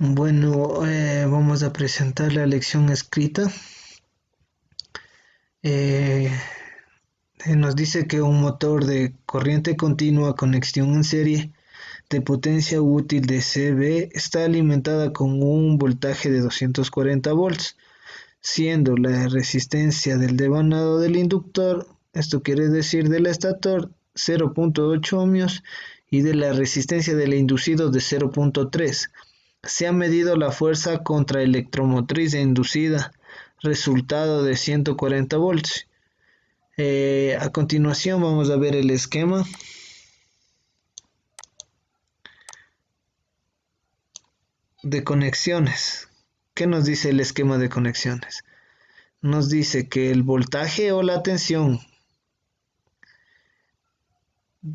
Bueno, vamos a presentar la lección escrita. Eh, Nos dice que un motor de corriente continua conexión en serie de potencia útil de CB está alimentada con un voltaje de 240 volts, siendo la resistencia del devanado del inductor, esto quiere decir del estator, 0.8 ohmios y de la resistencia del inducido de 0.3. Se ha medido la fuerza contraelectromotriz inducida, resultado de 140 volts. A continuación vamos a ver el esquema de conexiones. ¿Qué nos dice el esquema de conexiones? Nos dice que el voltaje o la tensión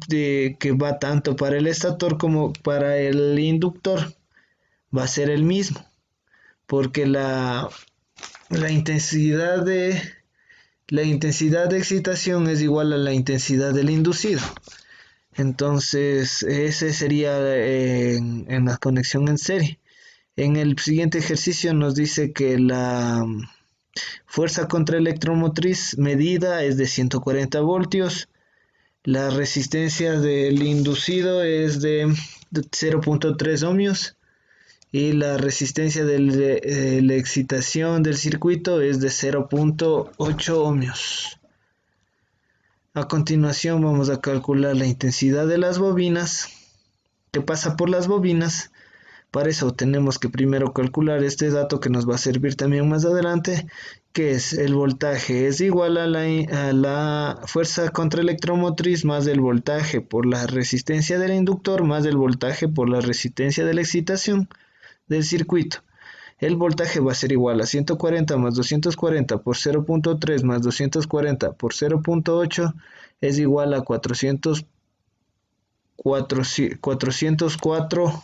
que va tanto para el estator como para el inductor va a ser el mismo, porque la intensidad de excitación es igual a la intensidad del inducido. Entonces, ese sería en la conexión en serie. En el siguiente ejercicio nos dice que la fuerza contraelectromotriz medida es de 140 voltios. La resistencia del inducido es de 0.3 ohmios y la resistencia de la excitación del circuito es de 0.8 ohmios. A continuación vamos a calcular la intensidad de las bobinas que pasa por las bobinas. Para eso tenemos que primero calcular este dato que nos va a servir también más adelante, que es el voltaje es igual a la fuerza contraelectromotriz más el voltaje por la resistencia del inductor más el voltaje por la resistencia de la excitación del circuito. El voltaje va a ser igual a 140 más 240 por 0.3 más 240 por 0.8 es igual a 404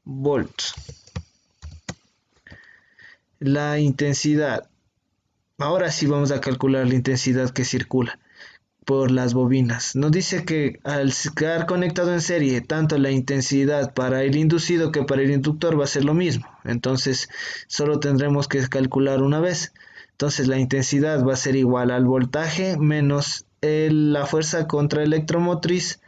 volts. La intensidad. Ahora sí vamos a calcular la intensidad que circula por las bobinas. Nos dice que al quedar conectado en serie, tanto la intensidad para el inducido que para el inductor va a ser lo mismo. Entonces, solo tendremos que calcular una vez. Entonces, la intensidad va a ser igual al voltaje menos la fuerza contraelectromotriz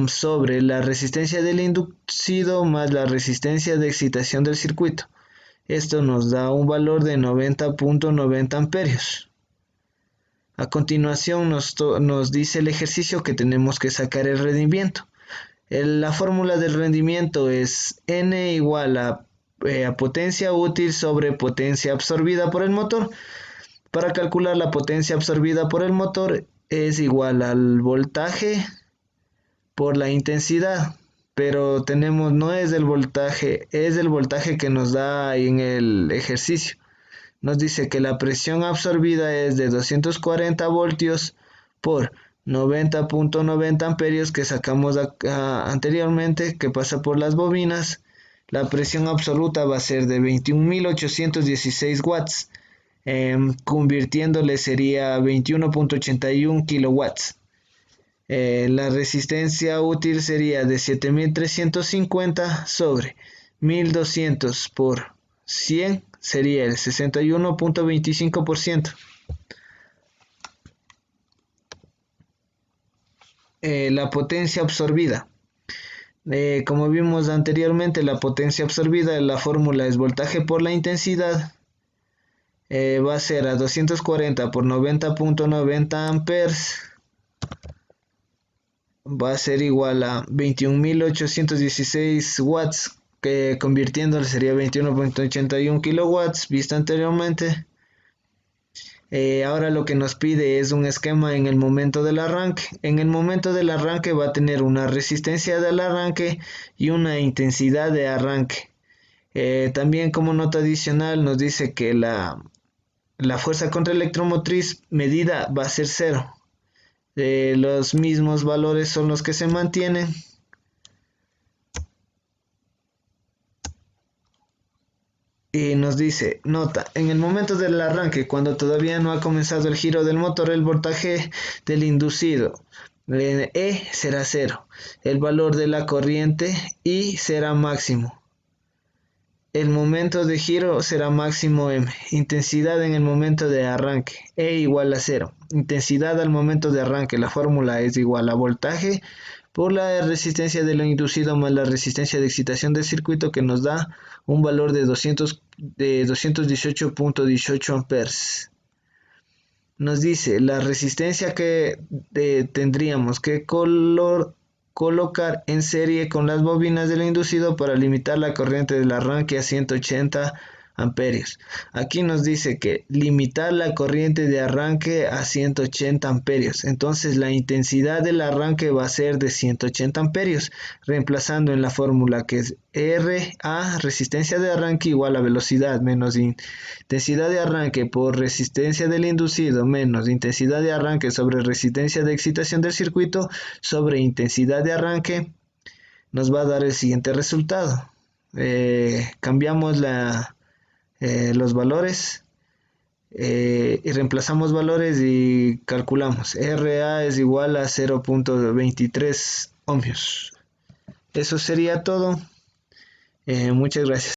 sobre la resistencia del inducido más la resistencia de excitación del circuito. Esto nos da un valor de 90.90 amperios. A continuación nos dice el ejercicio que tenemos que sacar el rendimiento. La fórmula del rendimiento es N igual a potencia útil sobre potencia absorbida por el motor. Para calcular la potencia absorbida por el motor es igual al voltaje por la intensidad, pero no es el voltaje, es el voltaje que nos da en el ejercicio. Nos dice que la presión absorbida es de 240 voltios por 90.90 amperios que sacamos anteriormente, que pasa por las bobinas. La presión absoluta va a ser de 21.816 watts, convirtiéndole sería 21.81 kilowatts. La resistencia útil sería de 7350 sobre 1200 por 100 sería el 61.25%. La potencia absorbida. Como vimos anteriormente, la potencia absorbida, la fórmula es voltaje por la intensidad. Va a ser a 240 por 90.90 amperes. Va a ser igual a 21.816 watts, que convirtiéndole sería 21.81 kilowatts, visto anteriormente. Ahora lo que nos pide es un esquema en el momento del arranque. En el momento del arranque va a tener una resistencia del arranque y una intensidad de arranque. También como nota adicional nos dice que la fuerza contraelectromotriz medida va a ser 0. Los mismos valores son los que se mantienen. Y nos dice, nota, en el momento del arranque, cuando todavía no ha comenzado el giro del motor, el voltaje del inducido E será 0. El valor de la corriente I será máximo. el momento de giro será máximo M. Intensidad en el momento de arranque, E igual a 0. Intensidad al momento de arranque, la fórmula es igual a voltaje por la resistencia de lo inducido más la resistencia de excitación del circuito, que nos da un valor de 218.18 amperes. Nos dice la resistencia que tendríamos que colocar en serie con las bobinas del inducido para limitar la corriente del arranque a 180 amperios. Aquí nos dice que limitar la corriente de arranque a 180 amperios. Entonces la intensidad del arranque va a ser de 180 amperios, reemplazando en la fórmula que es RA, resistencia de arranque, igual a velocidad menos intensidad de arranque por resistencia del inducido menos intensidad de arranque sobre resistencia de excitación del circuito sobre intensidad de arranque, nos va a dar el siguiente resultado. Cambiamos los valores y reemplazamos valores y calculamos. RA es igual a 0.23 ohmios. Eso sería todo. Muchas gracias.